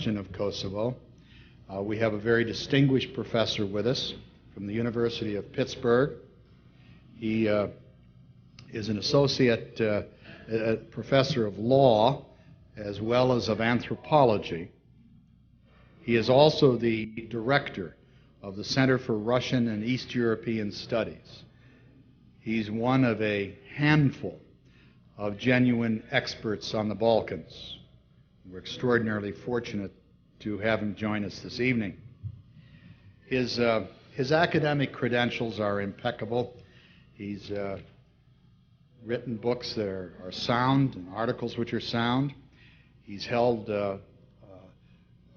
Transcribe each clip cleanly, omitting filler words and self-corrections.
of Kosovo. We have a very distinguished professor with us from the University of Pittsburgh. He is an associate professor of law as well as of anthropology. He is also the director of the Center for Russian and East European Studies. He's one of a handful of genuine experts on the Balkans. We're extraordinarily fortunate to have him join us this evening. His academic credentials are impeccable. He's written books that are sound and articles which are sound. He's held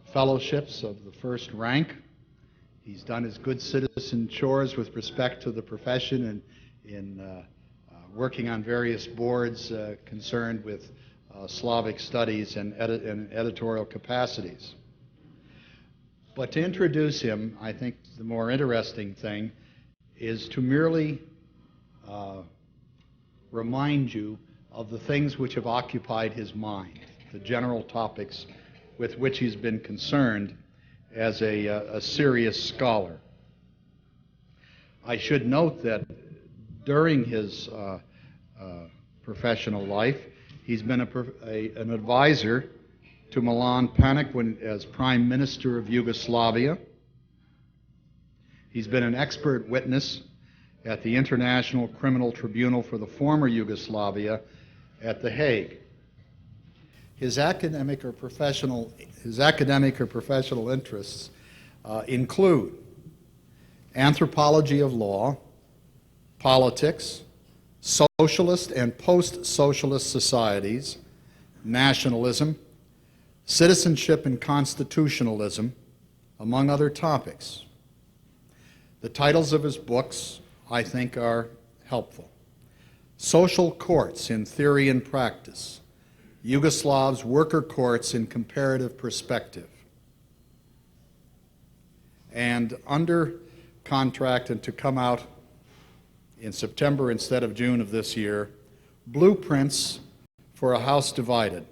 fellowships of the first rank. He's done his good citizen chores with respect to the profession and in working on various boards concerned with Slavic studies and editorial capacities. But to introduce him, I think the more interesting thing is to merely remind you of the things which have occupied his mind, the general topics with which he's been concerned as a serious scholar. I should note that during his professional life, he's been an advisor to Milan Panic as Prime Minister of Yugoslavia. He's been an expert witness at the International Criminal Tribunal for the former Yugoslavia at The Hague. His academic or professional interests include anthropology of law, politics, socialist and post-socialist societies, nationalism, citizenship and constitutionalism, among other topics. The titles of his books, I think, are helpful. Social Courts in Theory and Practice, Yugoslav's Worker Courts in Comparative Perspective. And under contract and to come out in September instead of June of this year, Blueprints for a House Divided,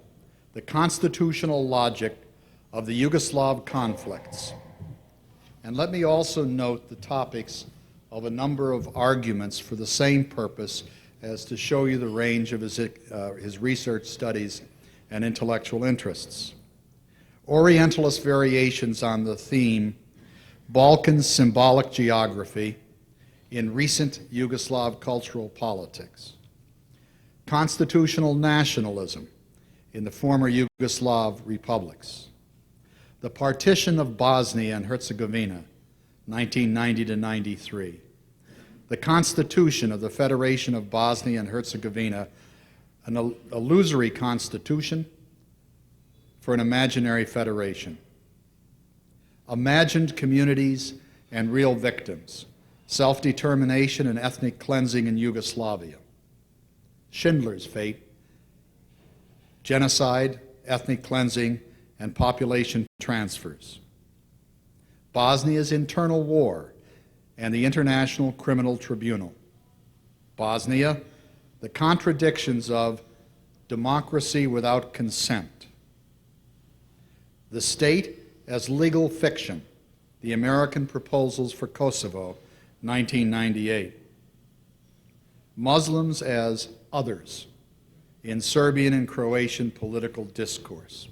the Constitutional Logic of the Yugoslav Conflicts. And let me also note the topics of a number of arguments for the same purpose as to show you the range of his research studies and intellectual interests. Orientalist variations on the theme, Balkans Symbolic Geography in Recent Yugoslav Cultural Politics. Constitutional Nationalism in the former Yugoslav republics. The Partition of Bosnia and Herzegovina, 1990 to 93. The Constitution of the Federation of Bosnia and Herzegovina, an illusory constitution for an imaginary federation. Imagined communities and real victims, self-determination and ethnic cleansing in Yugoslavia. Schindler's Fate, genocide, ethnic cleansing, and population transfers. Bosnia's internal war and the International Criminal Tribunal. Bosnia, the contradictions of democracy without consent. The state as legal fiction, the American proposals for Kosovo, 1998. Muslims as others in Serbian and Croatian political discourse.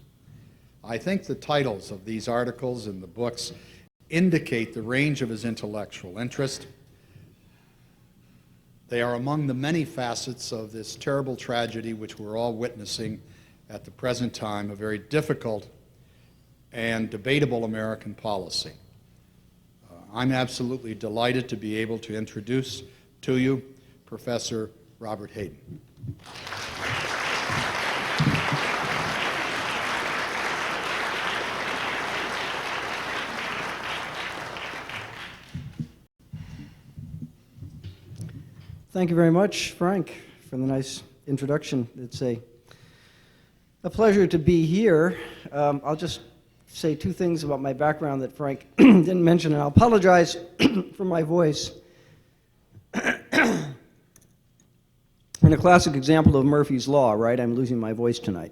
I think the titles of these articles in the books indicate the range of his intellectual interest. They are among the many facets of this terrible tragedy which we're all witnessing at the present time, a very difficult and debatable American policy. I'm absolutely delighted to be able to introduce to you Professor Robert Hayden. Thank you very much, Frank, for the nice introduction. It's a pleasure to be here. I'll just say two things about my background that Frank didn't mention, and I'll apologize for my voice. And a classic example of Murphy's Law, right? I'm losing my voice tonight.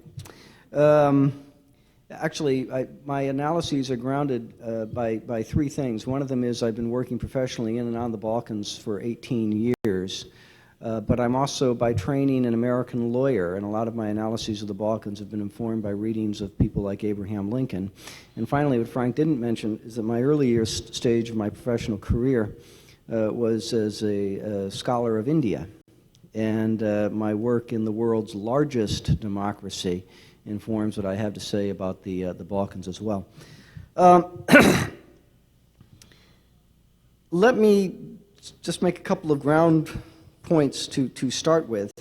Actually, my analyses are grounded by three things. One of them is I've been working professionally in and on the Balkans for 18 years, but I'm also by training an American lawyer, and a lot of my analyses of the Balkans have been informed by readings of people like Abraham Lincoln. And finally, what Frank didn't mention is that my earlier stage of my professional career was as a scholar of India, and my work in the world's largest democracy informs what I have to say about the Balkans as well. Let me just make a couple of ground points to start with.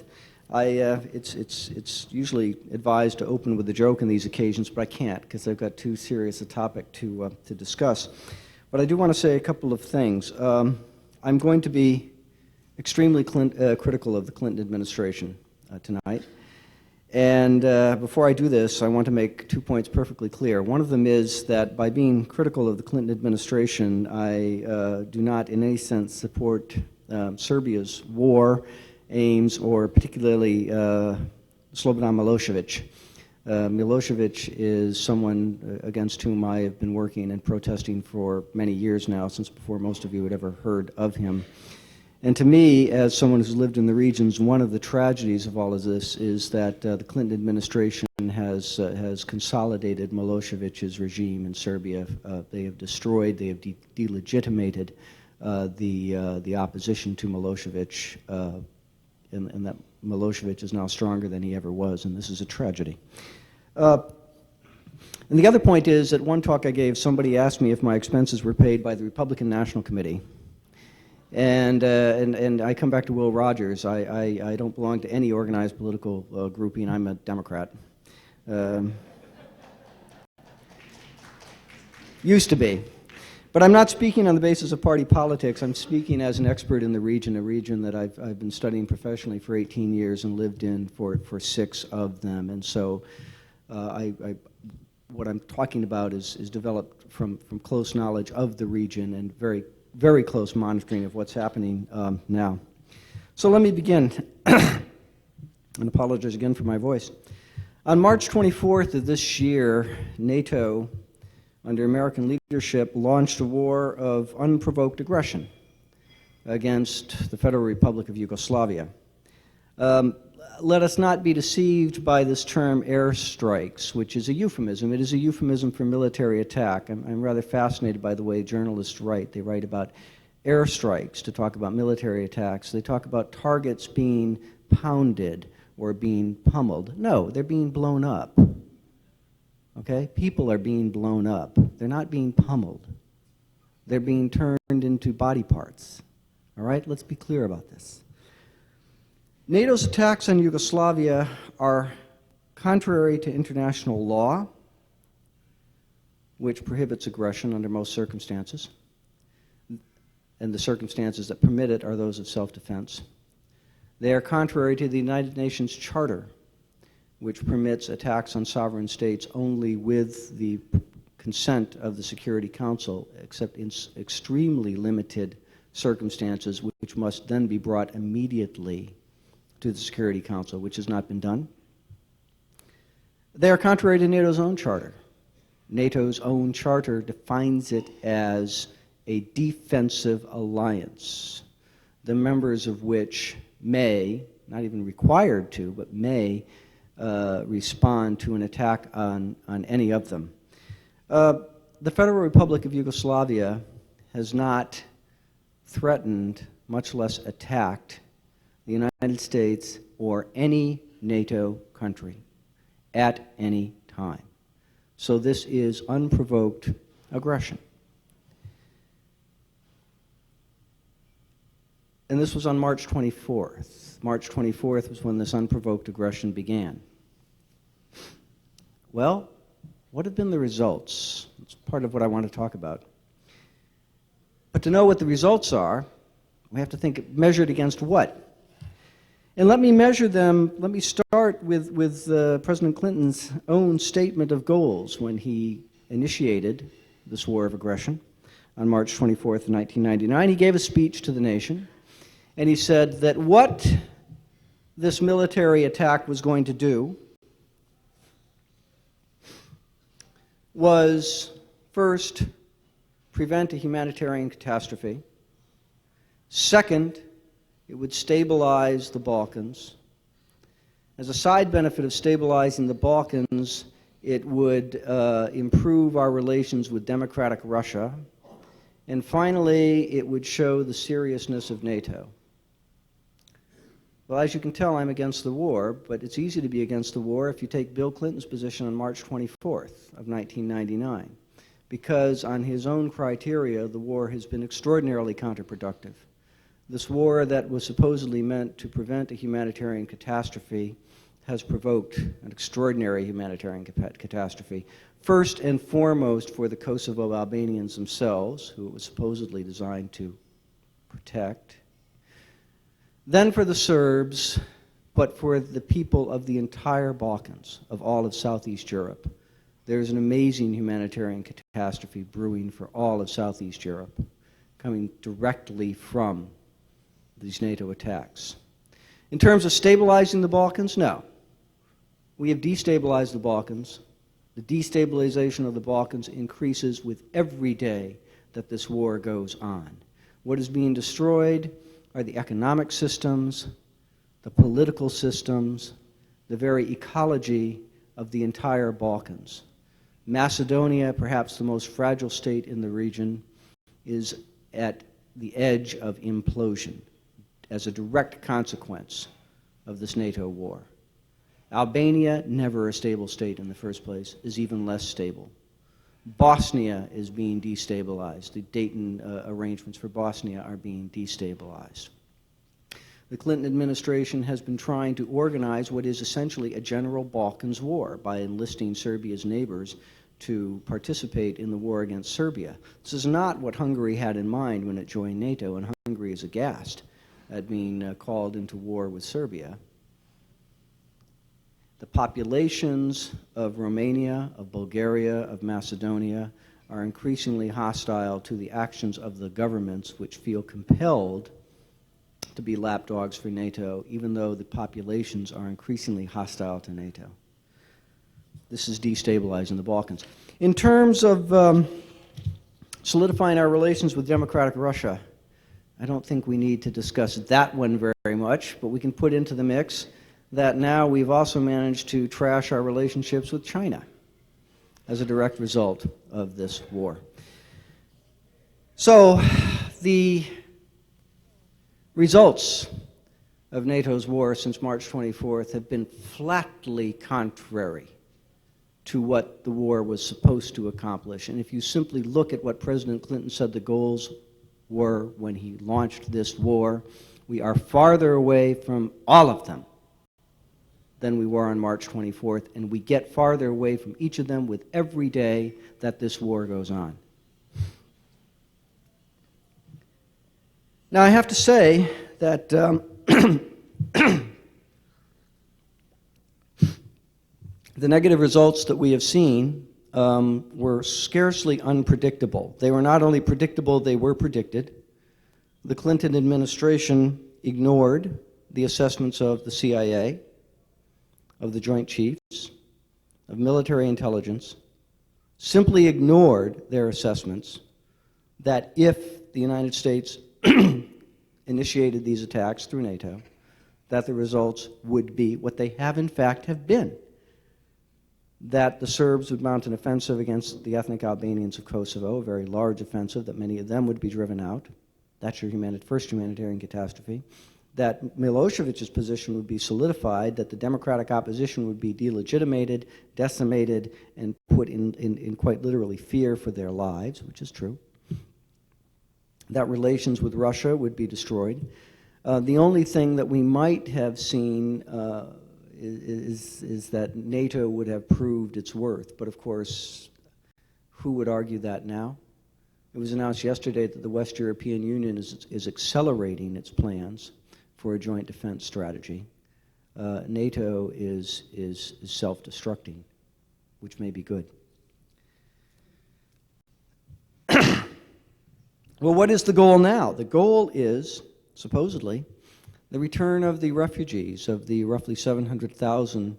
It's usually advised to open with a joke on these occasions, but I can't because I've got too serious a topic to discuss. But I do want to say a couple of things. I'm going to be extremely critical of the Clinton administration tonight. And before I do this, I want to make 2 points perfectly clear. One of them is that by being critical of the Clinton administration, I do not in any sense support Serbia's war aims, or particularly Slobodan Milosevic. Milosevic is someone against whom I have been working and protesting for many years now, since before most of you had ever heard of him. And to me, as someone who's lived in the regions, one of the tragedies of all of this is that the Clinton administration has consolidated Milosevic's regime in Serbia. They have destroyed, they have delegitimated the opposition to Milosevic, and that Milosevic is now stronger than he ever was, and this is a tragedy. And the other point is, at one talk I gave, somebody asked me if my expenses were paid by the Republican National Committee. And I come back to Will Rogers. I don't belong to any organized political grouping. I'm a Democrat. Used to be. But I'm not speaking on the basis of party politics. I'm speaking as an expert in the region, a region that I've been studying professionally for 18 years and lived in for 6 of them. And so what I'm talking about is developed from close knowledge of the region and very close monitoring of what's happening now. So let me begin, and apologize again for my voice. On March 24th of this year, NATO, under American leadership, launched a war of unprovoked aggression against the Federal Republic of Yugoslavia. Let us not be deceived by this term airstrikes, which is a euphemism. It is a euphemism for military attack. I'm rather fascinated by the way journalists write. They write about airstrikes to talk about military attacks. They talk about targets being pounded or being pummeled. No, they're being blown up. Okay? People are being blown up. They're not being pummeled. They're being turned into body parts. All right? Let's be clear about this. NATO's attacks on Yugoslavia are contrary to international law, which prohibits aggression under most circumstances, and the circumstances that permit it are those of self-defense. They are contrary to the United Nations Charter, which permits attacks on sovereign states only with the consent of the Security Council, except in extremely limited circumstances, which must then be brought immediately to the Security Council, which has not been done. They are contrary to NATO's own charter. NATO's own charter defines it as a defensive alliance, the members of which may, not even required to, but may respond to an attack on any of them. The Federal Republic of Yugoslavia has not threatened, much less attacked, the United States or any NATO country at any time. So this is unprovoked aggression. And this was on March 24th. March 24th was when this unprovoked aggression began. Well, what have been the results? It's part of what I want to talk about. But to know what the results are, we have to think measured against what? And let me measure them, let me start with President Clinton's own statement of goals when he initiated this war of aggression on March 24th, 1999. He gave a speech to the nation, and he said that what this military attack was going to do was first, prevent a humanitarian catastrophe. Second, it would stabilize the Balkans. As a side benefit of stabilizing the Balkans, it would improve our relations with democratic Russia. And finally, it would show the seriousness of NATO. Well, as you can tell, I'm against the war, but it's easy to be against the war if you take Bill Clinton's position on March 24th of 1999, because on his own criteria, the war has been extraordinarily counterproductive. This war that was supposedly meant to prevent a humanitarian catastrophe has provoked an extraordinary humanitarian catastrophe, first and foremost for the Kosovo Albanians themselves, who it was supposedly designed to protect, then for the Serbs, but for the people of the entire Balkans, of all of Southeast Europe. There's an amazing humanitarian catastrophe brewing for all of Southeast Europe, coming directly from these NATO attacks. In terms of stabilizing the Balkans, no. We have destabilized the Balkans. The destabilization of the Balkans increases with every day that this war goes on. What is being destroyed are the economic systems, the political systems, the very ecology of the entire Balkans. Macedonia, perhaps the most fragile state in the region, is at the edge of implosion as a direct consequence of this NATO war. Albania, never a stable state in the first place, is even less stable. Bosnia is being destabilized. The Dayton arrangements for Bosnia are being destabilized. The Clinton administration has been trying to organize what is essentially a general Balkans war by enlisting Serbia's neighbors to participate in the war against Serbia. This is not what Hungary had in mind when it joined NATO, and Hungary is aghast at being called into war with Serbia. The populations of Romania, of Bulgaria, of Macedonia are increasingly hostile to the actions of the governments which feel compelled to be lapdogs for NATO, even though the populations are increasingly hostile to NATO. This is destabilizing the Balkans. In terms of solidifying our relations with democratic Russia, I don't think we need to discuss that one very much, but we can put into the mix that now we've also managed to trash our relationships with China as a direct result of this war. So the results of NATO's war since March 24th have been flatly contrary to what the war was supposed to accomplish. And if you simply look at what President Clinton said the goals were when he launched this war, we are farther away from all of them than we were on March 24th, and we get farther away from each of them with every day that this war goes on. Now, I have to say that the negative results that we have seen were scarcely unpredictable. They were not only predictable, they were predicted. The Clinton administration ignored the assessments of the CIA, of the Joint Chiefs, of military intelligence, simply ignored their assessments that if the United States initiated these attacks through NATO, that the results would be what they have in fact have been. That the Serbs would mount an offensive against the ethnic Albanians of Kosovo, a very large offensive, that many of them would be driven out. That's your first humanitarian catastrophe. That Milosevic's position would be solidified, that the democratic opposition would be delegitimated, decimated, and put in quite literally fear for their lives, which is true. That relations with Russia would be destroyed. The only thing that we might have seen is that NATO would have proved its worth. But of course, who would argue that now? It was announced yesterday that the West European Union is accelerating its plans for a joint defense strategy. NATO is self-destructing, which may be good. Well, what is the goal now? The goal is, supposedly, the return of the refugees, of the roughly 700,000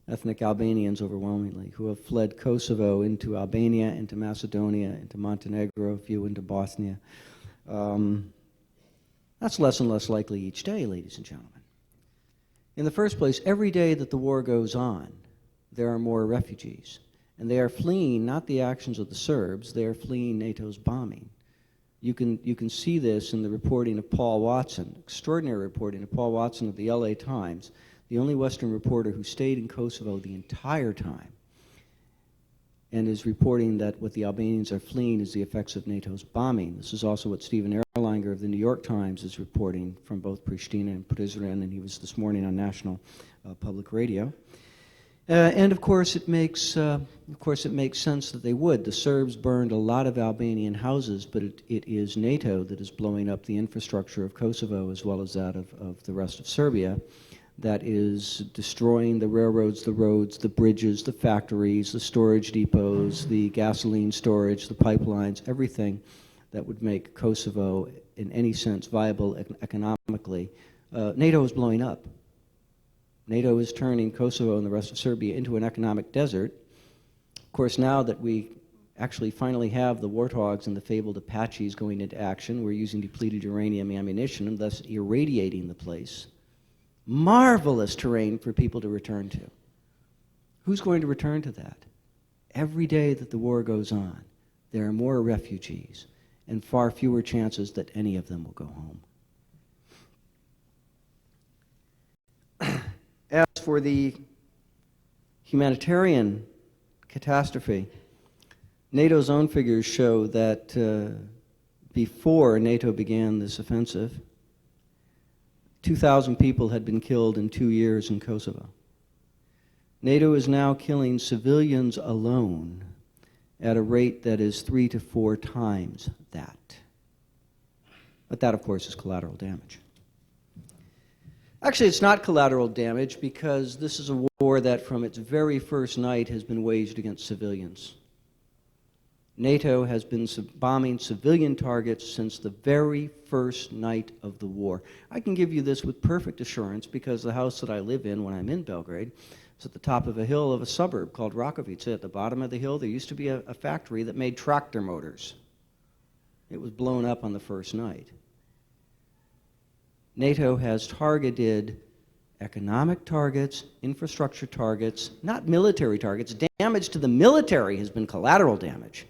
ethnic Albanians overwhelmingly, who have fled Kosovo into Albania, into Macedonia, into Montenegro, a few into Bosnia. That's less and less likely each day, ladies and gentlemen. In the first place, every day that the war goes on, there are more refugees. And they are fleeing not the actions of the Serbs, they are fleeing NATO's bombing. You can see this in the reporting of Paul Watson, extraordinary reporting of Paul Watson of the LA Times, the only Western reporter who stayed in Kosovo the entire time, and is reporting that what the Albanians are fleeing is the effects of NATO's bombing. This is also what Stephen Erlanger of the New York Times is reporting from both Pristina and Prizren, and he was this morning on national public radio. And of course, it makes sense that they would. The Serbs burned a lot of Albanian houses, but it is NATO that is blowing up the infrastructure of Kosovo as well as that of the rest of Serbia, that is destroying the railroads, the roads, the bridges, the factories, the storage depots, the gasoline storage, the pipelines, everything that would make Kosovo in any sense viable economically. NATO is blowing up. NATO is turning Kosovo and the rest of Serbia into an economic desert. Of course, now that we actually finally have the warthogs and the fabled Apaches going into action, we're using depleted uranium ammunition and thus irradiating the place. Marvelous terrain for people to return to. Who's going to return to that? Every day that the war goes on, there are more refugees and far fewer chances that any of them will go home. As for the humanitarian catastrophe, NATO's own figures show that before NATO began this offensive, 2,000 people had been killed in 2 years in Kosovo. NATO is now killing civilians alone at a rate that is 3 to 4 times that. But that, of course, is collateral damage. Actually, it's not collateral damage because this is a war that from its very first night has been waged against civilians. NATO has been bombing civilian targets since the very first night of the war. I can give you this with perfect assurance because the house that I live in when I'm in Belgrade is at the top of a hill of a suburb called Rakovice. At the bottom of the hill, there used to be a factory that made tractor motors. It was blown up on the first night. NATO has targeted economic targets, infrastructure targets, not military targets. Damage to the military has been collateral damage.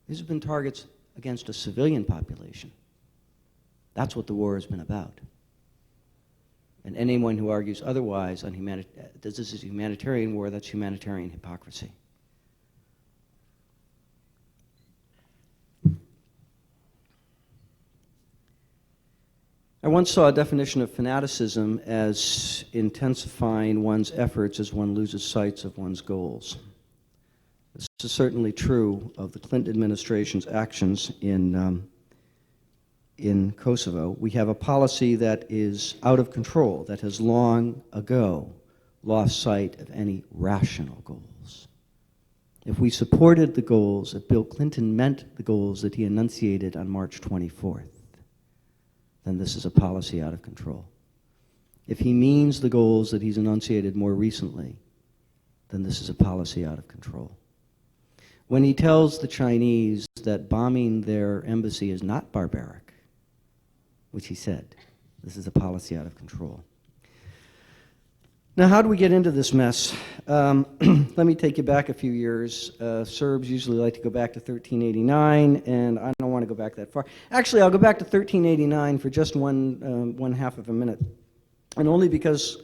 These have been targets against a civilian population. That's what the war has been about. And anyone who argues otherwise on this is a humanitarian war, that's humanitarian hypocrisy. I once saw a definition of fanaticism as intensifying one's efforts as one loses sight of one's goals. This is certainly true of the Clinton administration's actions in Kosovo. We have a policy that is out of control, that has long ago lost sight of any rational goals. If we supported the goals that Bill Clinton meant the goals that he enunciated on March 24th, then this is a policy out of control. If he means the goals that he's enunciated more recently, then this is a policy out of control. When he tells the Chinese that bombing their embassy is not barbaric, which he said, this is a policy out of control. Now, how do we get into this mess? Let me take you back a few years. Serbs usually like to go back to 1389, and I don't want to go back that far. Actually, I'll go back to 1389 for just one half of a minute, and only because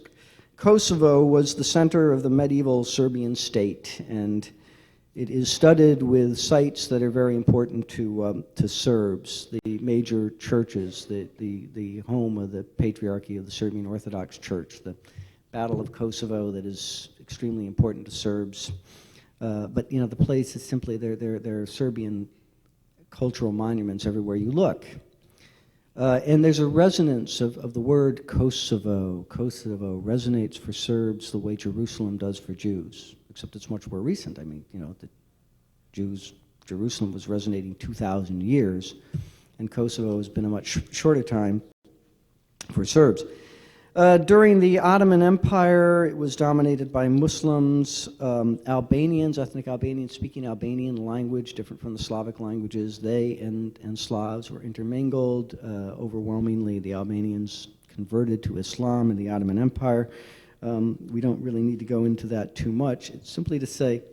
Kosovo was the center of the medieval Serbian state, and it is studded with sites that are very important to Serbs, the major churches, the home of the Patriarchy of the Serbian Orthodox Church, the Battle of Kosovo that is extremely important to Serbs. But you know, the place is simply, there are Serbian cultural monuments everywhere you look. And there's a resonance of the word Kosovo. Kosovo resonates for Serbs the way Jerusalem does for Jews, except it's much more recent. I mean, you know, the Jerusalem was resonating 2,000 years, and Kosovo has been a much shorter time for Serbs. During the Ottoman Empire, it was dominated by Muslims, Albanians, ethnic Albanians speaking Albanian language, different from the Slavic languages. They and Slavs were intermingled. Overwhelmingly, the Albanians converted to Islam in the Ottoman Empire. We don't really need to go into that too much. It's simply to say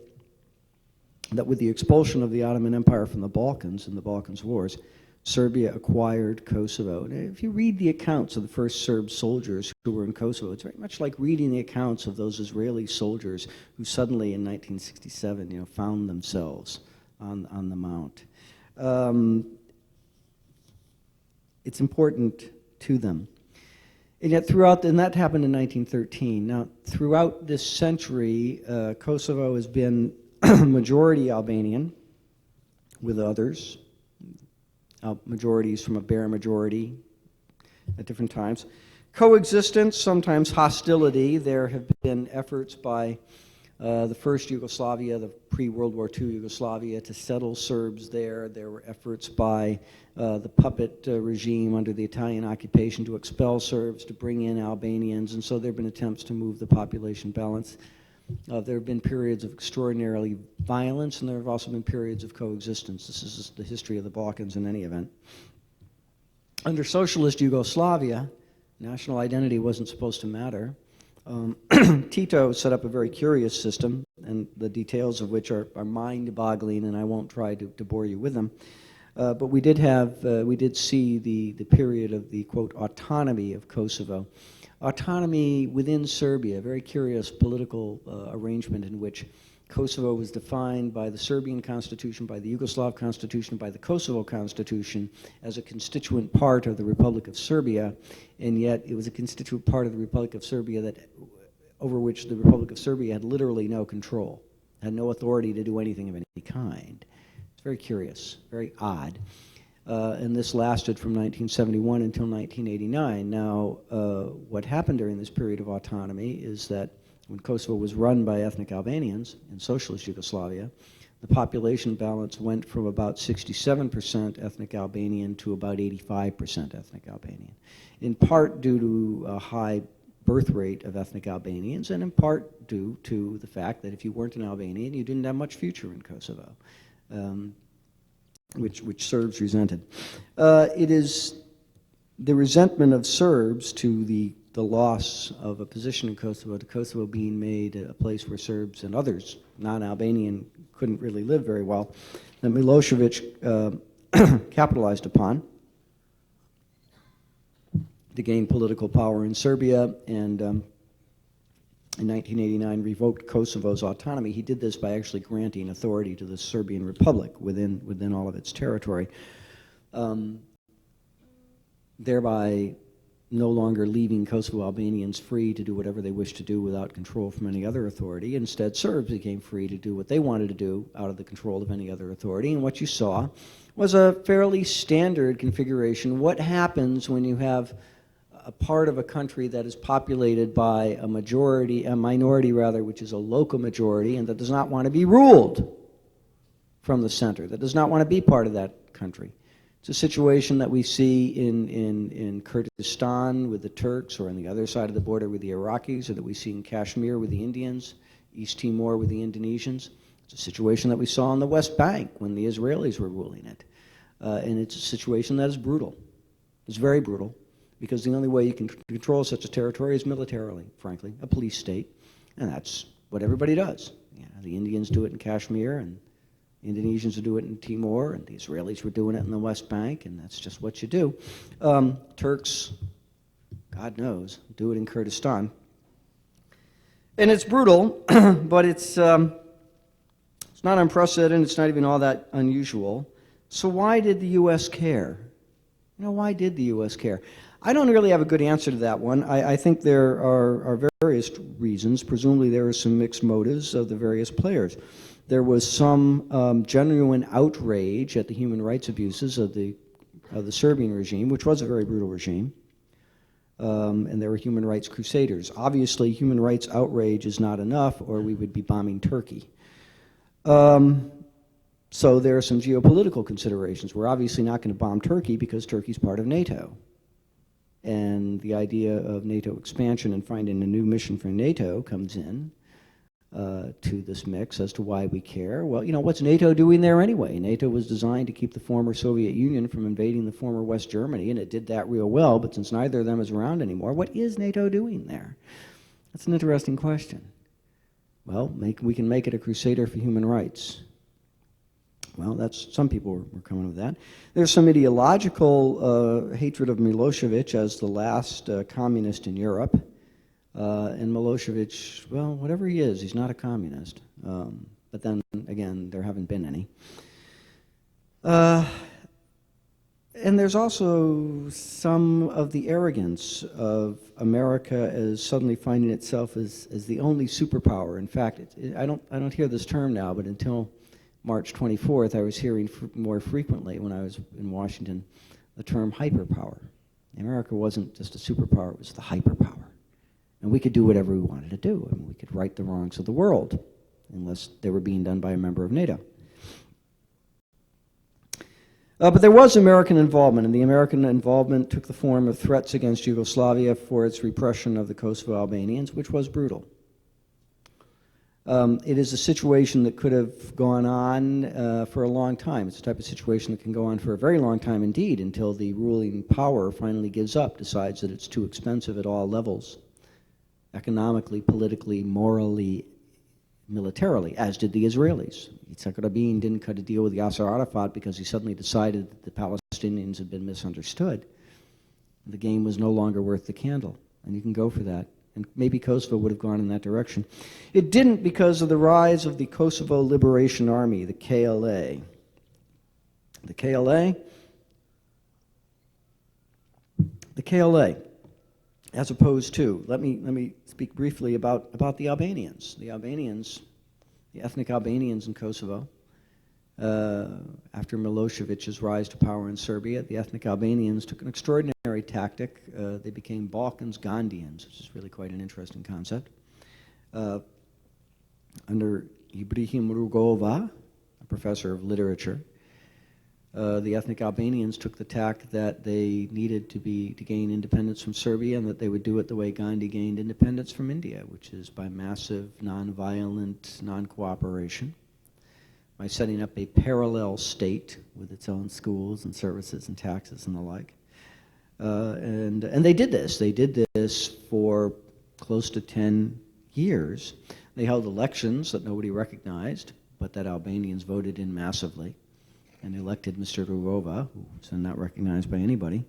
that with the expulsion of the Ottoman Empire from the Balkans in the Balkans Wars, Serbia acquired Kosovo. And if you read the accounts of the first Serb soldiers who were in Kosovo, it's very much like reading the accounts of those Israeli soldiers who suddenly in 1967, found themselves on the Mount. It's important to them. And yet and that happened in 1913. Now, throughout this century, Kosovo has been majority Albanian with others. Majorities from a bare majority at different times. Coexistence, sometimes hostility. There have been efforts by the first Yugoslavia, the pre-World War II Yugoslavia, to settle Serbs there. There were efforts by the puppet regime under the Italian occupation to expel Serbs, to bring in Albanians, and so there have been attempts to move the population balance. There have been periods of extraordinarily violence, and there have also been periods of coexistence. This is the history of the Balkans in any event. Under socialist Yugoslavia, national identity wasn't supposed to matter. Tito set up a very curious system, and the details of which are mind-boggling, and I won't try to bore you with them. But we did see the period of the, quote, autonomy of Kosovo. Autonomy within Serbia, a very curious political arrangement in which Kosovo was defined by the Serbian constitution, by the Yugoslav constitution, by the Kosovo constitution as a constituent part of the Republic of Serbia, and yet it was a constituent part of the Republic of Serbia over which the Republic of Serbia had literally no control, had no authority to do anything of any kind. It's very curious, very odd. And this lasted from 1971 until 1989. Now, what happened during this period of autonomy is that when Kosovo was run by ethnic Albanians in socialist Yugoslavia, the population balance went from about 67% ethnic Albanian to about 85% ethnic Albanian, in part due to a high birth rate of ethnic Albanians, and in part due to the fact that if you weren't an Albanian, you didn't have much future in Kosovo. Which Serbs resented. It is the resentment of Serbs to the loss of a position in Kosovo, to Kosovo being made a place where Serbs and others, non-Albanian, couldn't really live very well, that Milosevic capitalized upon to gain political power in Serbia, and in 1989 revoked Kosovo's autonomy. He did this by actually granting authority to the Serbian Republic within all of its territory, thereby no longer leaving Kosovo Albanians free to do whatever they wished to do without control from any other authority. Instead, Serbs became free to do what they wanted to do out of the control of any other authority, and what you saw was a fairly standard configuration. What happens when you have a part of a country that is populated by a minority rather, which is a local majority, and that does not want to be ruled from the center, that does not want to be part of that country? It's a situation that we see in Kurdistan with the Turks, or on the other side of the border with the Iraqis, or that we see in Kashmir with the Indians, East Timor with the Indonesians. It's a situation that we saw on the West Bank when the Israelis were ruling it. And it's a situation that is brutal. It's very brutal, because the only way you can control such a territory is militarily, frankly, a police state, and that's what everybody does. The Indians do it in Kashmir, and the Indonesians do it in Timor, and the Israelis were doing it in the West Bank, and that's just what you do. Turks, God knows, do it in Kurdistan. And it's brutal, but it's not unprecedented, it's not even all that unusual. So why did the U.S. care? Why did the U.S. care? I don't really have a good answer to that one. I think there are various reasons. Presumably there are some mixed motives of the various players. There was some genuine outrage at the human rights abuses of the Serbian regime, which was a very brutal regime. And there were human rights crusaders. Obviously, human rights outrage is not enough, or we would be bombing Turkey. So there are some geopolitical considerations. We're obviously not going to bomb Turkey because Turkey's part of NATO. and the idea of NATO expansion and finding a new mission for NATO comes in to this mix as to why we care. Well, what's NATO doing there anyway? NATO was designed to keep the former Soviet Union from invading the former West Germany, and it did that real well, but since neither of them is around anymore, what is NATO doing there? That's an interesting question. Well, we can make it a crusader for human rights. Well, some people were coming with that. There's some ideological hatred of Milosevic as the last communist in Europe. And Milosevic, well, whatever he is, he's not a communist. But then, again, there haven't been any. And there's also some of the arrogance of America as suddenly finding itself as the only superpower. In fact, I don't hear this term now, but until March 24th, I was hearing more frequently when I was in Washington the term hyperpower. America wasn't just a superpower, it was the hyperpower. And we could do whatever we wanted to do. I mean, we could right the wrongs of the world, unless they were being done by a member of NATO. But there was American involvement, and the American involvement took the form of threats against Yugoslavia for its repression of the Kosovo Albanians, which was brutal. It is a situation that could have gone on for a long time. It's the type of situation that can go on for a very long time indeed, until the ruling power finally gives up, decides that it's too expensive at all levels, economically, politically, morally, militarily, as did the Israelis. Yitzhak Rabin didn't cut a deal with Yasser Arafat because he suddenly decided that the Palestinians had been misunderstood. The game was no longer worth the candle, and you can go for that. And maybe Kosovo would have gone in that direction. It didn't because of the rise of the Kosovo Liberation Army, the KLA. The KLA, as opposed to, let me speak briefly about the Albanians. The Albanians, the ethnic Albanians in Kosovo, after Milosevic's rise to power in Serbia, the ethnic Albanians took an extraordinary tactic. They became Balkans Gandhians, which is really quite an interesting concept. Under Ibrahim Rugova, a professor of literature, the ethnic Albanians took the tack that they needed to gain independence from Serbia, and that they would do it the way Gandhi gained independence from India, which is by massive, non-violent, non-cooperation, by setting up a parallel state with its own schools and services and taxes and the like. And they did this. They did this for close to 10 years. They held elections that nobody recognized, but that Albanians voted in massively, and elected Mr. Rugova, who was not recognized by anybody.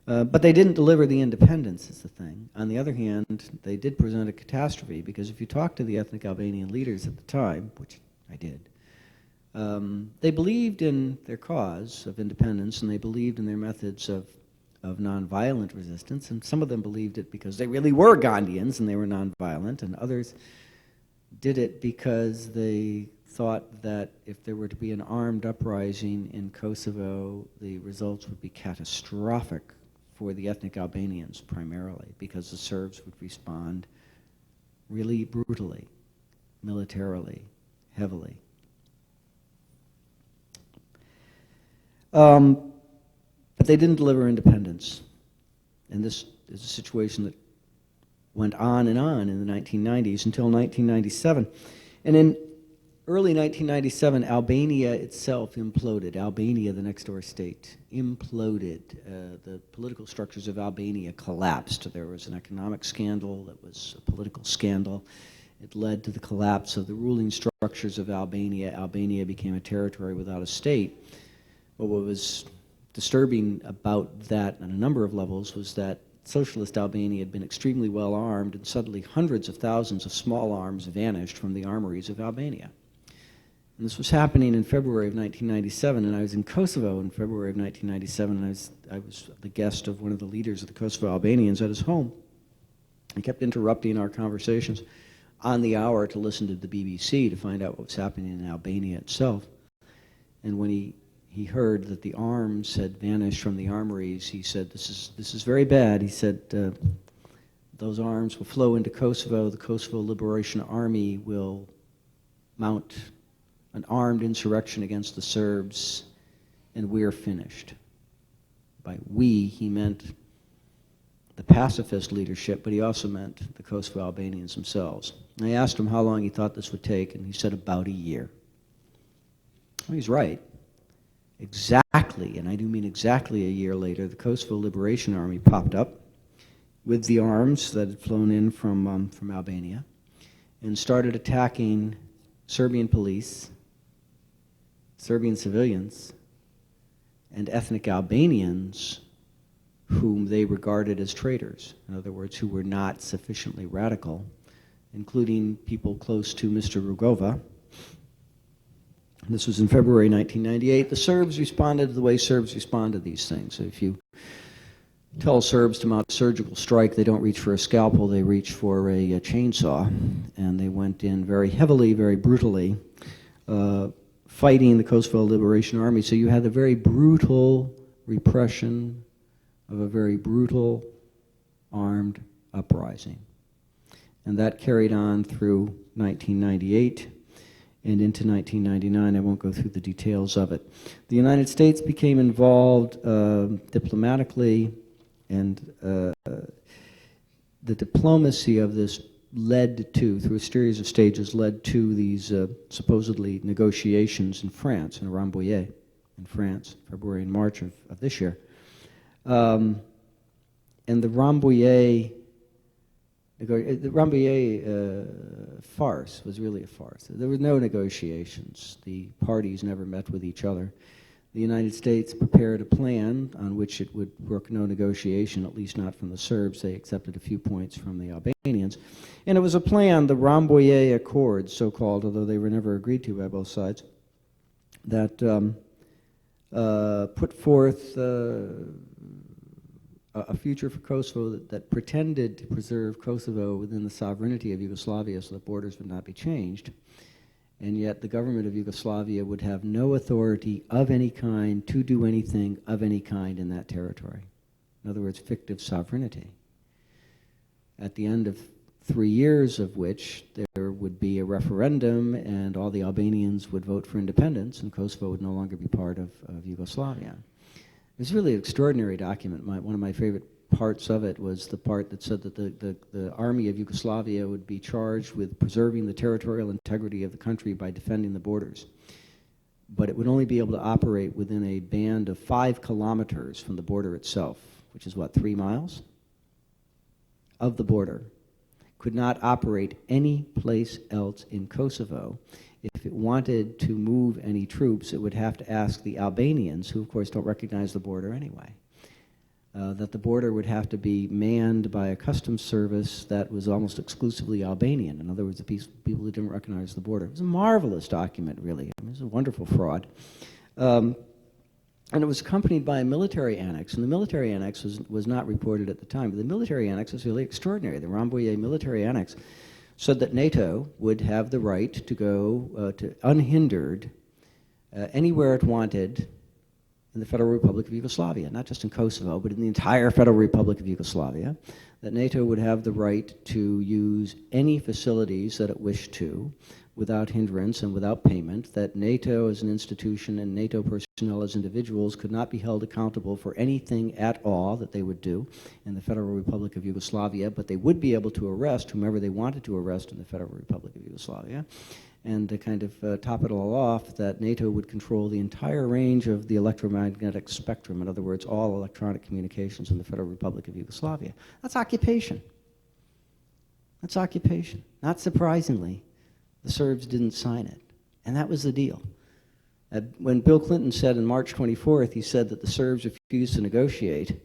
But they didn't deliver the independence, is the thing. On the other hand, they did present a catastrophe, because if you talk to the ethnic Albanian leaders at the time, which I did, they believed in their cause of independence, and they believed in their methods of nonviolent resistance, and some of them believed it because they really were Gandhians and they were nonviolent, and others did it because they thought that if there were to be an armed uprising in Kosovo, the results would be catastrophic for the ethnic Albanians primarily, because the Serbs would respond really brutally, militarily, heavily. But they didn't deliver independence. And this is a situation that went on in the 1990s until 1997. And in early 1997, Albania itself imploded. Albania, the next door state, imploded. The political structures of Albania collapsed. There was an economic scandal that was a political scandal. It led to the collapse of the ruling structures of Albania. Albania became a territory without a state. But what was disturbing about that on a number of levels was that socialist Albania had been extremely well armed, and suddenly hundreds of thousands of small arms vanished from the armories of Albania. And this was happening in February of 1997, and I was in Kosovo in February of 1997, and I was the guest of one of the leaders of the Kosovo Albanians at his home. He kept interrupting our conversations on the hour to listen to the BBC to find out what was happening in Albania itself. And when he heard that the arms had vanished from the armories, he said, this is very bad. He said, those arms will flow into Kosovo. The Kosovo Liberation Army will mount an armed insurrection against the Serbs, and we're finished. By we, he meant the pacifist leadership, but he also meant the Kosovo Albanians themselves. And I asked him how long he thought this would take, and he said about a year. Well, he's right. Exactly, and I do mean exactly a year later, the Kosovo Liberation Army popped up with the arms that had flown in from Albania and started attacking Serbian police, Serbian civilians, and ethnic Albanians whom they regarded as traitors. In other words, who were not sufficiently radical, including people close to Mr. Rugova. This was in February 1998. The Serbs responded the way Serbs respond to these things. So if you tell Serbs to mount a surgical strike, they don't reach for a scalpel, they reach for a chainsaw. And they went in very heavily, very brutally, fighting the Kosovo Liberation Army. So you had a very brutal repression of a very brutal armed uprising. And that carried on through 1998 and into 1999. I won't go through the details of it. The United States became involved diplomatically, and the diplomacy of this led to, through a series of stages, led to these supposedly negotiations in France, in Rambouillet, in France, February and March of this year. And the Rambouillet farce was really a farce. There were no negotiations. The parties never met with each other. The United States prepared a plan on which it would brook no negotiation, at least not from the Serbs. They accepted a few points from the Albanians. And it was a plan, the Rambouillet Accords, so-called, although they were never agreed to by both sides, that put forth a future for Kosovo that pretended to preserve Kosovo within the sovereignty of Yugoslavia so that borders would not be changed. And yet the government of Yugoslavia would have no authority of any kind to do anything of any kind in that territory. In other words, fictive sovereignty. At the end of 3 years of which there would be a referendum and all the Albanians would vote for independence and Kosovo would no longer be part of Yugoslavia. It was really an extraordinary document. One of my favorite parts of it was the part that said that the army of Yugoslavia would be charged with preserving the territorial integrity of the country by defending the borders. But it would only be able to operate within a band of 5 kilometers from the border itself, which is what, 3 miles of the border. Could not operate any place else in Kosovo. If it wanted to move any troops, it would have to ask the Albanians, who of course don't recognize the border anyway, that the border would have to be manned by a customs service that was almost exclusively Albanian. In other words, the people who didn't recognize the border. It was a marvelous document, really. I mean, it was a wonderful fraud. And it was accompanied by a military annex, and the military annex was not reported at the time, but the military annex was really extraordinary. The Rambouillet military annex said that NATO would have the right to go to unhindered anywhere it wanted in the Federal Republic of Yugoslavia, not just in Kosovo, but in the entire Federal Republic of Yugoslavia, that NATO would have the right to use any facilities that it wished to without hindrance and without payment, that NATO as an institution and NATO personnel as individuals could not be held accountable for anything at all that they would do in the Federal Republic of Yugoslavia, but they would be able to arrest whomever they wanted to arrest in the Federal Republic of Yugoslavia. And to kind of top it all off, that NATO would control the entire range of the electromagnetic spectrum, in other words, all electronic communications in the Federal Republic of Yugoslavia. That's occupation. That's occupation. Not surprisingly, the Serbs didn't sign it. And that was the deal. When Bill Clinton said on March 24th, he said that the Serbs refused to negotiate,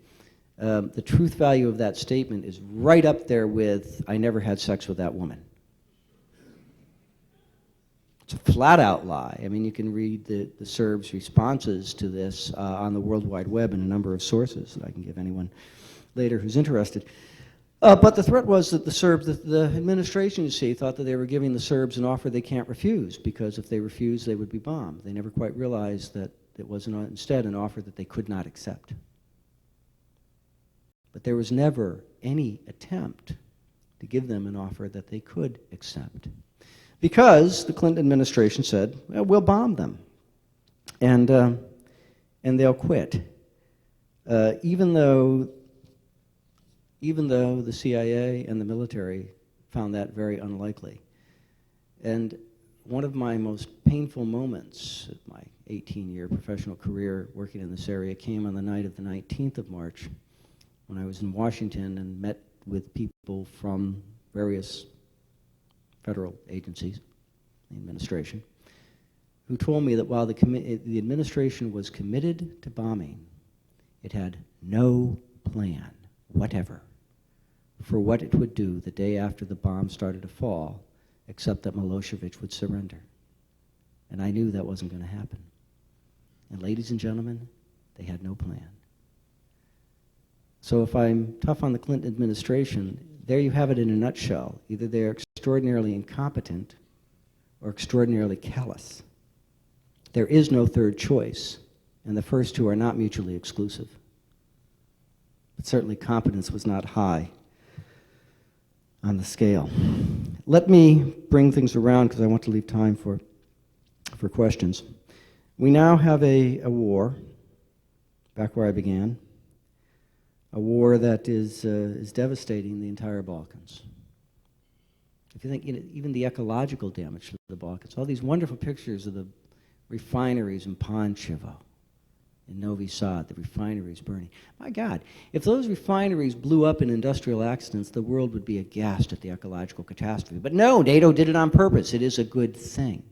the truth value of that statement is right up there with, I never had sex with that woman. It's a flat-out lie. I mean, you can read the Serbs' responses to this on the World Wide Web in a number of sources that I can give anyone later who's interested. But the threat was that the administration, you see, thought that they were giving the Serbs an offer they can't refuse, because if they refused, they would be bombed. They never quite realized that it was instead an offer that they could not accept. But there was never any attempt to give them an offer that they could accept, because the Clinton administration said, well, we'll bomb them, and they'll quit. Even though even though the CIA and the military found that very unlikely. And one of my most painful moments of my 18-year professional career working in this area came on the night of the 19th of March when I was in Washington and met with people from various federal agencies, the administration, who told me that while the administration was committed to bombing, it had no plan whatever for what it would do the day after the bomb started to fall, except that Milosevic would surrender. And I knew that wasn't going to happen. And ladies and gentlemen, they had no plan. So if I'm tough on the Clinton administration, there you have it in a nutshell. Either they're extraordinarily incompetent or extraordinarily callous. There is no third choice, and the first two are not mutually exclusive. But certainly competence was not high on the scale. Let me bring things around because I want to leave time for questions. We now have a war, back where I began, a war that is devastating the entire Balkans. If you think, even the ecological damage to the Balkans, all these wonderful pictures of the refineries in Pančevo, in Novi Sad, the refineries burning. My God, if those refineries blew up in industrial accidents, the world would be aghast at the ecological catastrophe. But no, NATO did it on purpose. It is a good thing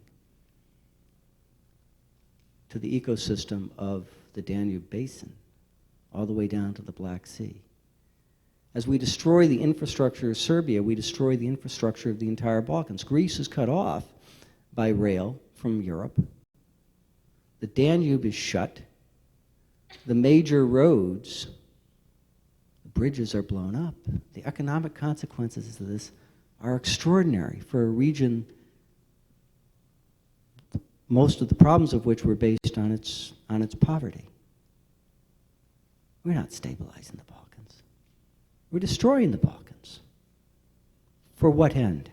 to the ecosystem of the Danube Basin, all the way down to the Black Sea. As we destroy the infrastructure of Serbia, we destroy the infrastructure of the entire Balkans. Greece is cut off by rail from Europe. The Danube is shut. The major roads, the bridges are blown up. The economic consequences of this are extraordinary for a region, most of the problems of which were based on its poverty. We're not stabilizing the Balkans. We're destroying the Balkans. For what end?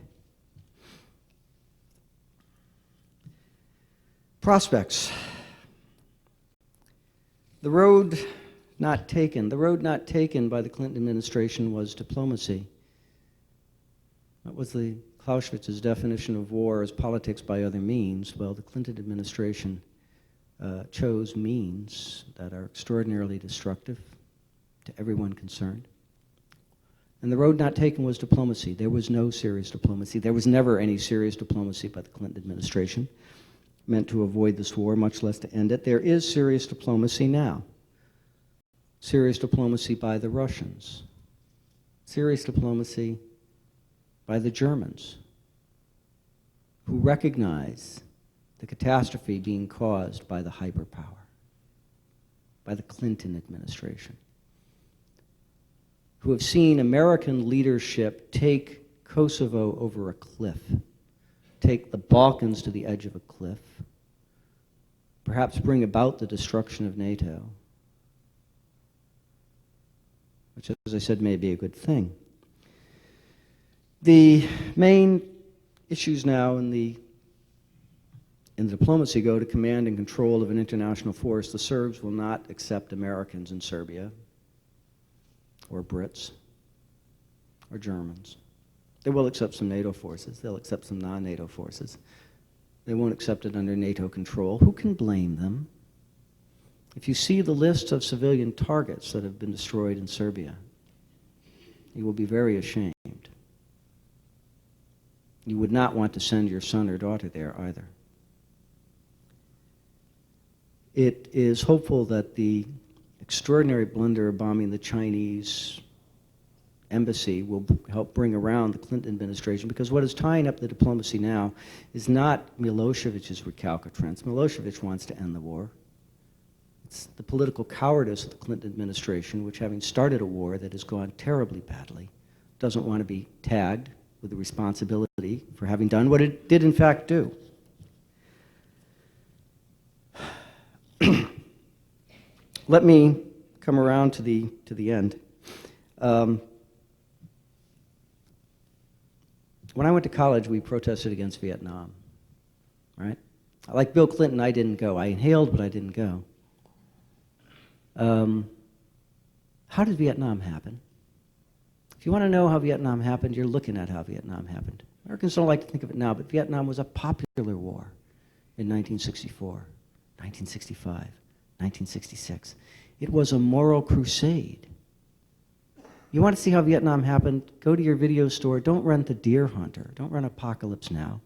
Prospects. The road not taken by the Clinton administration was diplomacy. That was the Clausewitz's definition of war as politics by other means. Well, the Clinton administration chose means that are extraordinarily destructive to everyone concerned. And the road not taken was diplomacy. There was no serious diplomacy. There was never any serious diplomacy by the Clinton administration meant to avoid this war, much less to end it. There is serious diplomacy now. Serious diplomacy by the Russians. Serious diplomacy by the Germans, who recognize the catastrophe being caused by the hyperpower, by the Clinton administration, who have seen American leadership take Kosovo over a cliff, take the Balkans to the edge of a cliff, perhaps bring about the destruction of NATO, which, as I said, may be a good thing. The main issues now in the diplomacy go to command and control of an international force. The Serbs will not accept Americans in Serbia, or Brits, or Germans. They will accept some NATO forces. They'll accept some non-NATO forces. They won't accept it under NATO control. Who can blame them? If you see the list of civilian targets that have been destroyed in Serbia, you will be very ashamed. You would not want to send your son or daughter there either. It is hopeful that the extraordinary blunder of bombing the Chinese embassy will help bring around the Clinton administration, because what is tying up the diplomacy now is not Milosevic's recalcitrance. Milosevic wants to end the war. It's the political cowardice of the Clinton administration, which, having started a war that has gone terribly badly, doesn't want to be tagged with the responsibility for having done what it did in fact do. Let me come around to the end. When I went to college, we protested against Vietnam, right? Like Bill Clinton, I didn't go. I inhaled, but I didn't go. How did Vietnam happen? If you want to know how Vietnam happened, you're looking at how Vietnam happened. Americans don't like to think of it now, but Vietnam was a popular war in 1964, 1965, 1966. It was a moral crusade. You want to see how Vietnam happened? Go to your video store. Don't rent The Deer Hunter. Don't rent Apocalypse Now.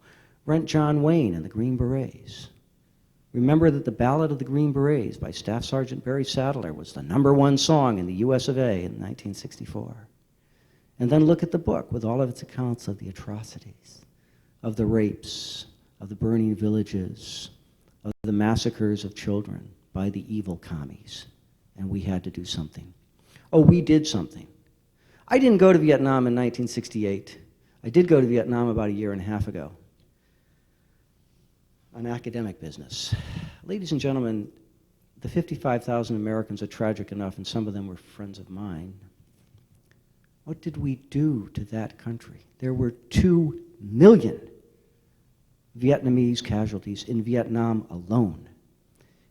Rent John Wayne and the Green Berets. Remember that the Ballad of the Green Berets by Staff Sergeant Barry Sadler was the #1 song in the US of A in 1964. And then look at the book with all of its accounts of the atrocities, of the rapes, of the burning villages, of the massacres of children by the evil commies. And we had to do something. Oh, we did something. I didn't go to Vietnam in 1968. I did go to Vietnam about a year and a half ago on academic business. Ladies and gentlemen, the 55,000 Americans are tragic enough, and some of them were friends of mine. What did we do to that country? There were 2 million Vietnamese casualties in Vietnam alone.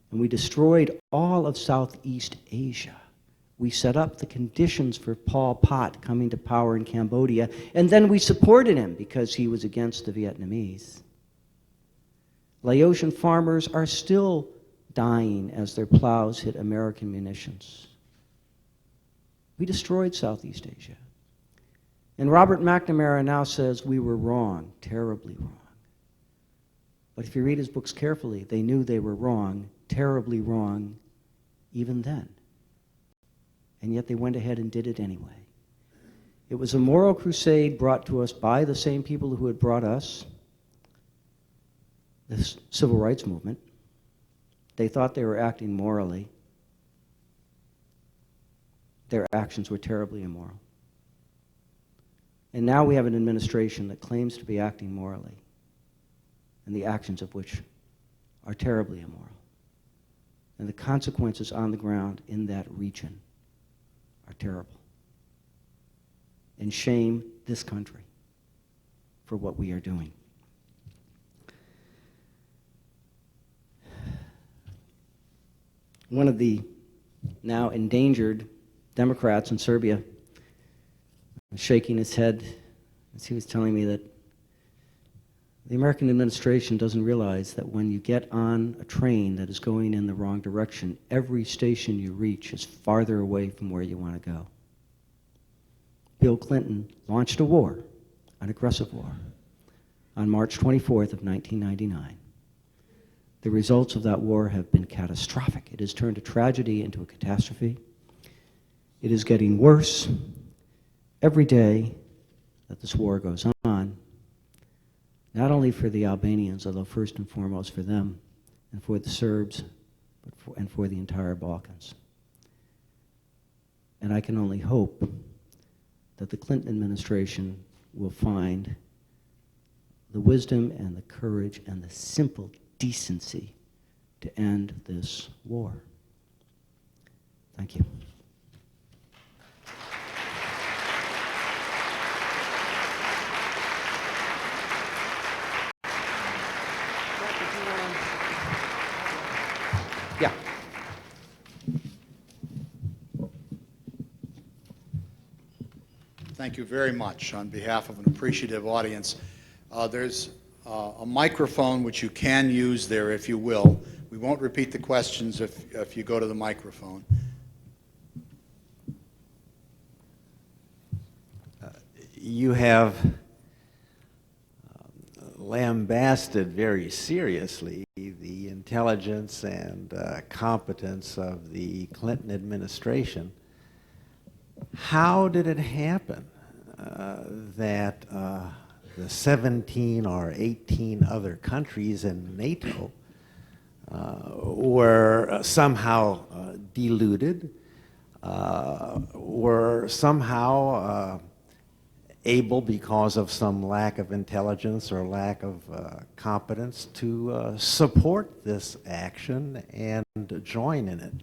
And we destroyed all of Southeast Asia. We set up the conditions for Pol Pot coming to power in Cambodia, and then we supported him because he was against the Vietnamese. Laotian farmers are still dying as their plows hit American munitions. We destroyed Southeast Asia. And Robert McNamara now says we were wrong, terribly wrong. But if you read his books carefully, they knew they were wrong, terribly wrong, even then. And yet they went ahead and did it anyway. It was a moral crusade brought to us by the same people who had brought us the civil rights movement. They thought they were acting morally. Their actions were terribly immoral. And now we have an administration that claims to be acting morally, and the actions of which are terribly immoral. And the consequences on the ground in that region are terrible. And shame this country for what we are doing. One of the now endangered Democrats in Serbia was shaking his head as he was telling me that the American administration doesn't realize that when you get on a train that is going in the wrong direction, every station you reach is farther away from where you want to go. Bill Clinton launched a war, an aggressive war, on March 24th of 1999. The results of that war have been catastrophic. It has turned a tragedy into a catastrophe. It is getting worse every day that this war goes on, not only for the Albanians, although first and foremost for them, and for the Serbs, and for the entire Balkans. And I can only hope that the Clinton administration will find the wisdom and the courage and the simple decency to end this war. Thank you. Yeah. Thank you very much on behalf of an appreciative audience. There's a microphone which you can use there if you will. We won't repeat the questions if you go to the microphone. You have lambasted very seriously the intelligence and competence of the Clinton administration. How did it happen that the 17 or 18 other countries in NATO were somehow deluded, were somehow able, because of some lack of intelligence or lack of competence, to support this action and join in it?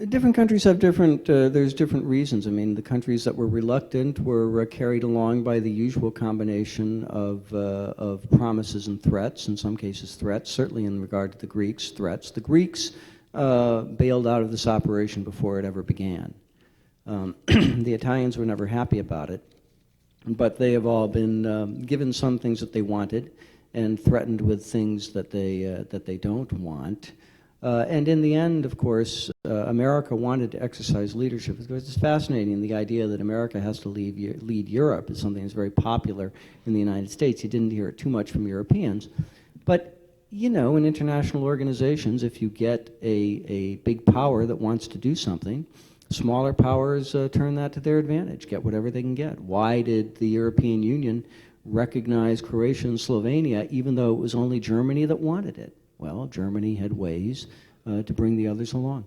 Different countries have different, there's different reasons. I mean, the countries that were reluctant were carried along by the usual combination of promises and threats, in some cases threats, certainly in regard to the Greeks, threats. The Greeks bailed out of this operation before it ever began. The Italians were never happy about it, but they have all been given some things that they wanted and threatened with things that they don't want. And in the end, of course, America wanted to exercise leadership. It's fascinating, the idea that America has to lead Europe is something that's very popular in the United States. You didn't hear it too much from Europeans. But, you know, in international organizations, if you get a big power that wants to do something, smaller powers turn that to their advantage, get whatever they can get. Why did the European Union recognize Croatia and Slovenia even though it was only Germany that wanted it? Well, Germany had ways to bring the others along.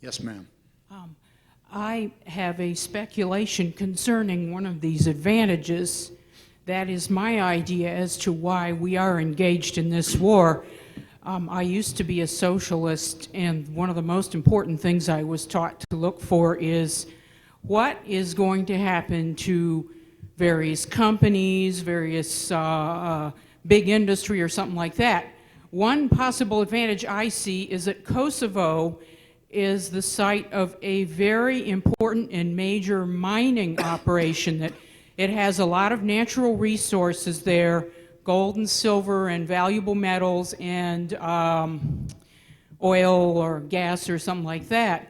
Yes, ma'am. I have a speculation concerning one of these advantages. That is my idea as to why we are engaged in this war. I used to be a socialist, and one of the most important things I was taught to look for is what is going to happen to various companies, various big industry or something like that. One possible advantage I see is that Kosovo is the site of a very important and major mining operation. That it has a lot of natural resources there, gold and silver and valuable metals and oil or gas or something like that.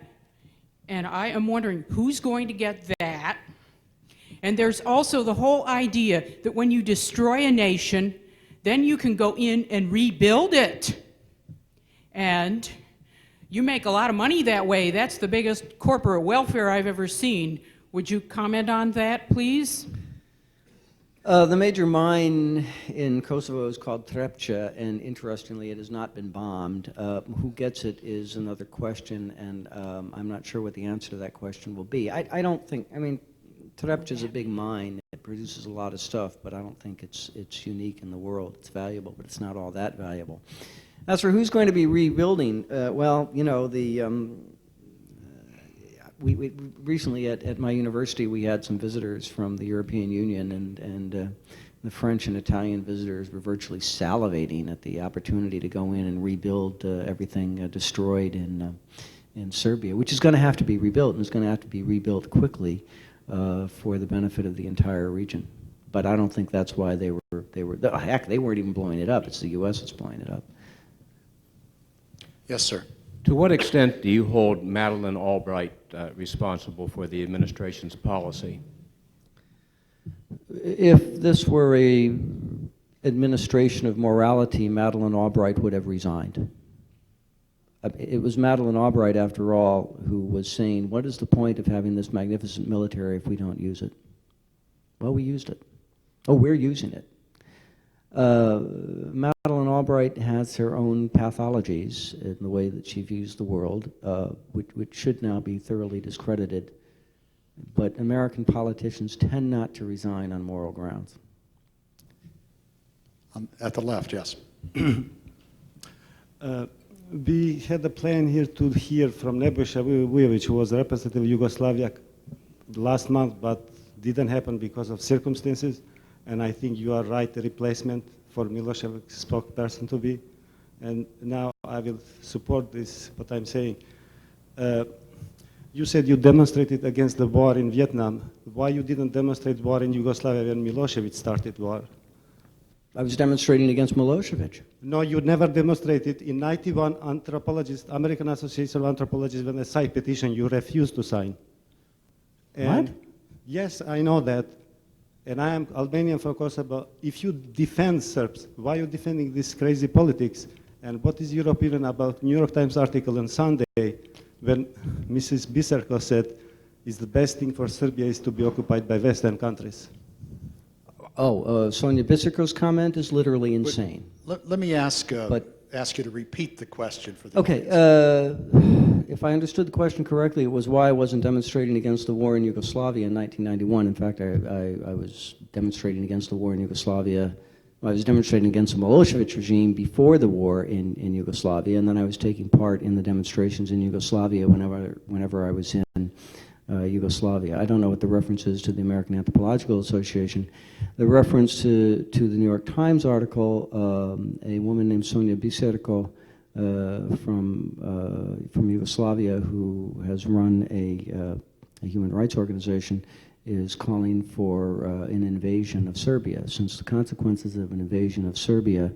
And I am wondering who's going to get that. And there's also the whole idea that when you destroy a nation, then you can go in and rebuild it. And you make a lot of money that way. That's the biggest corporate welfare I've ever seen. Would you comment on that, please? The major mine in Kosovo is called Trepça, and interestingly, it has not been bombed. Who gets it is another question, and I'm not sure what the answer to that question will be. I don't think, I mean, Trepça is a big mine. It produces a lot of stuff, but I don't think it's unique in the world. It's valuable, but it's not all that valuable. As for who's going to be rebuilding, well, you know, we recently at my university we had some visitors from the European Union, and the French and Italian visitors were virtually salivating at the opportunity to go in and rebuild everything destroyed in Serbia, which is going to have to be rebuilt, and it's going to have to be rebuilt quickly for the benefit of the entire region. But I don't think that's why they were. Heck, they weren't even blowing it up. It's the U.S. that's blowing it up. Yes, sir. To what extent do you hold Madeleine Albright responsible for the administration's policy? If this were a administration of morality, Madeleine Albright would have resigned. It was Madeleine Albright, after all, who was saying, what is the point of having this magnificent military if we don't use it? Well, we used it. Oh, we're using it. Madeleine Albright has her own pathologies in the way that she views the world, which should now be thoroughly discredited. But American politicians tend not to resign on moral grounds. At the left, yes. We had a plan here to hear from Nebojša Vujović, who was a representative of Yugoslavia last month, but didn't happen because of circumstances. And I think you are right, the replacement for Milosevic's spokesperson to be. And now I will support this, what I'm saying. You said you demonstrated against the war in Vietnam. Why you didn't demonstrate war in Yugoslavia when Milosevic started war? I was demonstrating against Milosevic. No, you never demonstrated. In 91, anthropologists, American Association of Anthropologists, when they signed petition, you refused to sign. And what? Yes, I know that. And I am Albanian from Kosovo. If you defend Serbs, why are you defending this crazy politics? And what is your opinion about New York Times article on Sunday when Mrs. Biserko said is the best thing for Serbia is to be occupied by Western countries? Oh, Sonia Biserko's comment is literally insane. Let me ask you to repeat the question for the Okay, audience. if I understood the question correctly, it was why I wasn't demonstrating against the war in Yugoslavia in 1991. In fact, I was demonstrating against the war in Yugoslavia. I was demonstrating against the Milosevic regime before the war in Yugoslavia, and then I was taking part in the demonstrations in Yugoslavia whenever I was in Yugoslavia. I don't know what the reference is to the American Anthropological Association. The reference to the New York Times article, a woman named Sonia Biserko from Yugoslavia who has run a human rights organization is calling for an invasion of Serbia, since the consequences of an invasion of Serbia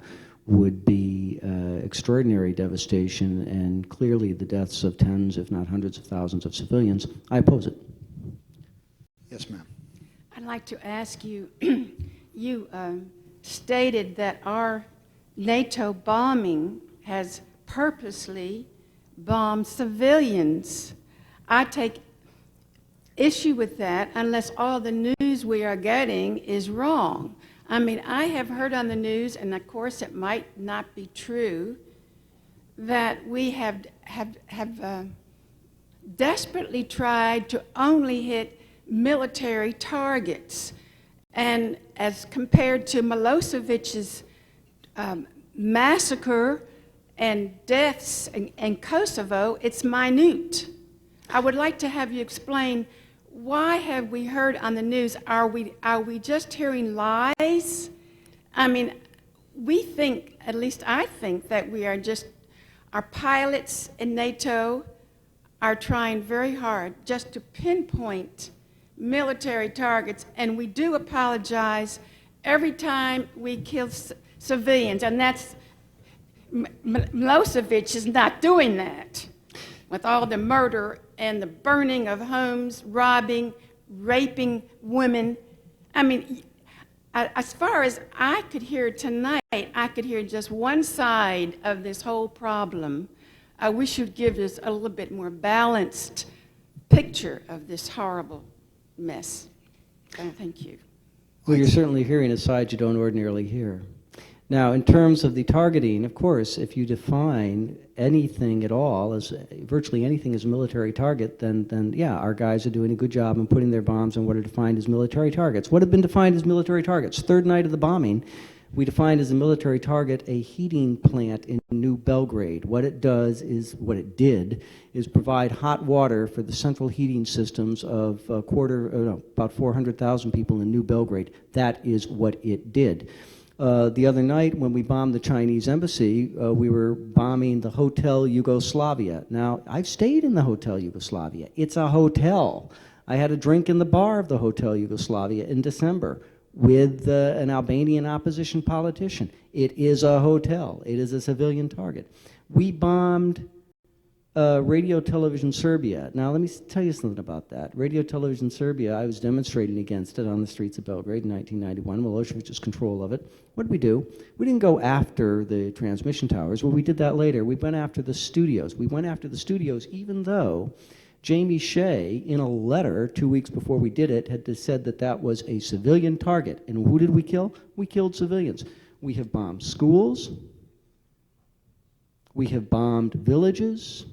would be extraordinary devastation and clearly the deaths of tens, if not hundreds of thousands of civilians. I oppose it. Yes, ma'am. I'd like to ask you, you stated that our NATO bombing has purposely bombed civilians. I take issue with that unless all the news we are getting is wrong. I mean, I have heard on the news, and of course it might not be true, that we have desperately tried to only hit military targets. And as compared to Milosevic's massacre and deaths in Kosovo, it's minute. I would like to have you explain, why have we heard on the news, are we just hearing lies? I mean, we think, at least I think, that we are just, our pilots in NATO are trying very hard just to pinpoint military targets, and we do apologize every time we kill civilians, and that's, Milosevic is not doing that with all the murder and the burning of homes, robbing, raping women. I mean, as far as I could hear tonight, I could hear just one side of this whole problem. We should give us a little bit more balanced picture of this horrible mess. Thank you. Well, you're certainly hearing a side you don't ordinarily hear. Now, in terms of the targeting, of course, if you define anything at all as virtually anything as a military target, then yeah, our guys are doing a good job in putting their bombs on what are defined as military targets. What have been defined as military targets? Third night of the bombing, we defined as a military target a heating plant in New Belgrade. What it did is provide hot water for the central heating systems of about 400,000 people in New Belgrade. That is what it did. The other night, when we bombed the Chinese embassy, we were bombing the Hotel Yugoslavia. Now, I've stayed in the Hotel Yugoslavia. It's a hotel. I had a drink in the bar of the Hotel Yugoslavia in December with an Albanian opposition politician. It is a hotel. It is a civilian target. We bombed Radio Television Serbia. Now, let me tell you something about that. Radio Television Serbia, I was demonstrating against it on the streets of Belgrade in 1991, Milosevic's control of it. What did we do? We didn't go after the transmission towers. Well, we did that later. We went after the studios. We went after the studios even though Jamie Shea, in a letter 2 weeks before we did it, had said that that was a civilian target. And who did we kill? We killed civilians. We have bombed schools. We have bombed villages.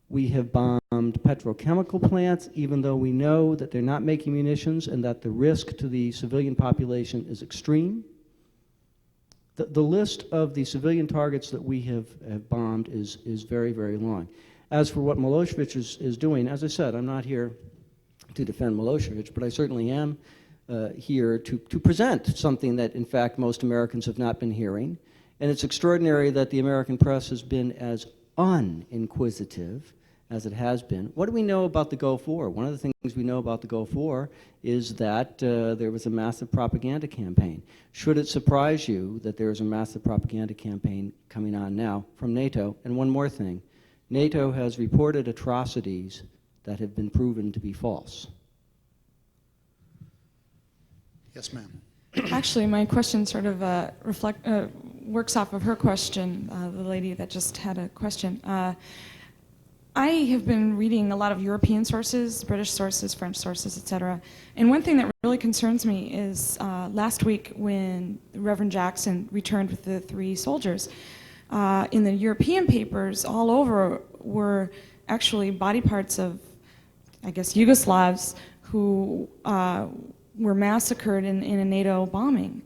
We have bombed petrochemical plants, even though we know that they're not making munitions and that the risk to the civilian population is extreme. The list of the civilian targets that we have bombed is very, very long. As for what Milosevic is doing, as I said, I'm not here to defend Milosevic, but I certainly am here to present something that, in fact, most Americans have not been hearing. And it's extraordinary that the American press has been as uninquisitive as it has been. What do we know about the Gulf War? One of the things we know about the Gulf War is that there was a massive propaganda campaign. Should it surprise you that there is a massive propaganda campaign coming on now from NATO? And one more thing, NATO has reported atrocities that have been proven to be false. Yes, ma'am. Actually, my question sort of works off of her question, the lady that just had a question. I have been reading a lot of European sources, British sources, French sources, etc. And one thing that really concerns me is last week when Reverend Jackson returned with the 3 soldiers, in the European papers all over were actually body parts of, I guess, Yugoslavs who were massacred in a NATO bombing.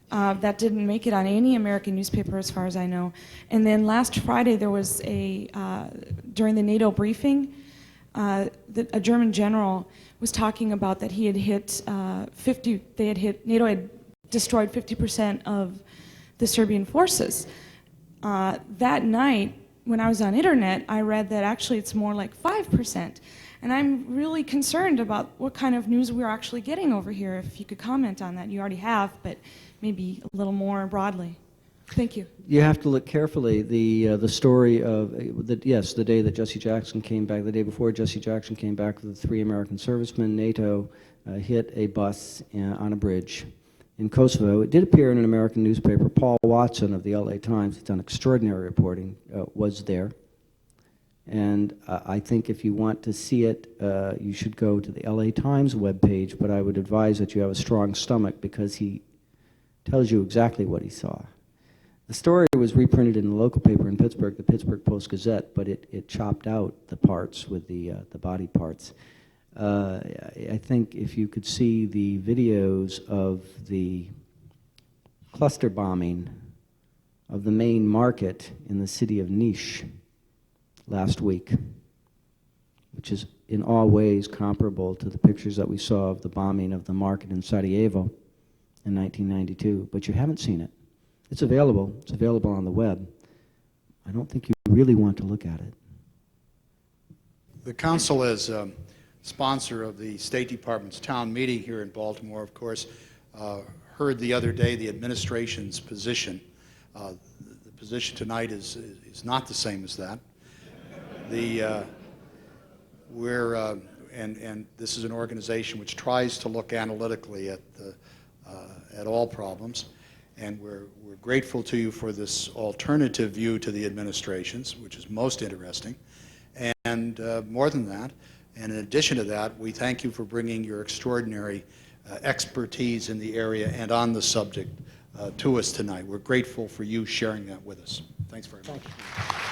That didn't make it on any American newspaper as far as I know. And then last Friday there was during the NATO briefing, a German general was talking about that he had hit NATO had destroyed 50% of the Serbian forces. That night, when I was on internet, I read that actually it's more like 5%. And I'm really concerned about what kind of news we're actually getting over here. If you could comment on that. You already have, but maybe a little more broadly. Thank you. You have to look carefully. The story of, yes, the day that Jesse Jackson came back, the day before Jesse Jackson came back with the 3 American servicemen, NATO hit a bus on a bridge in Kosovo. It did appear in an American newspaper. Paul Watson of the LA Times, it's done extraordinary reporting, was there. And I think if you want to see it, you should go to the LA Times webpage, but I would advise that you have a strong stomach because he tells you exactly what he saw. The story was reprinted in the local paper in Pittsburgh, the Pittsburgh Post-Gazette, but it chopped out the parts with the body parts. I think if you could see the videos of the cluster bombing of the main market in the city of Niš last week, which is in all ways comparable to the pictures that we saw of the bombing of the market in Sarajevo in 1992, but you haven't seen it. It's available. It's available on the web. I don't think you really want to look at it. The council, as sponsor of the State Department's town meeting here in Baltimore, of course, heard the other day the administration's position. The position tonight is not the same as that. And this is an organization which tries to look analytically at all problems. And we're grateful to you for this alternative view to the administration's, which is most interesting. And more than that, and in addition to that, we thank you for bringing your extraordinary expertise in the area and on the subject to us tonight. We're grateful for you sharing that with us. Thanks very much. Thank you.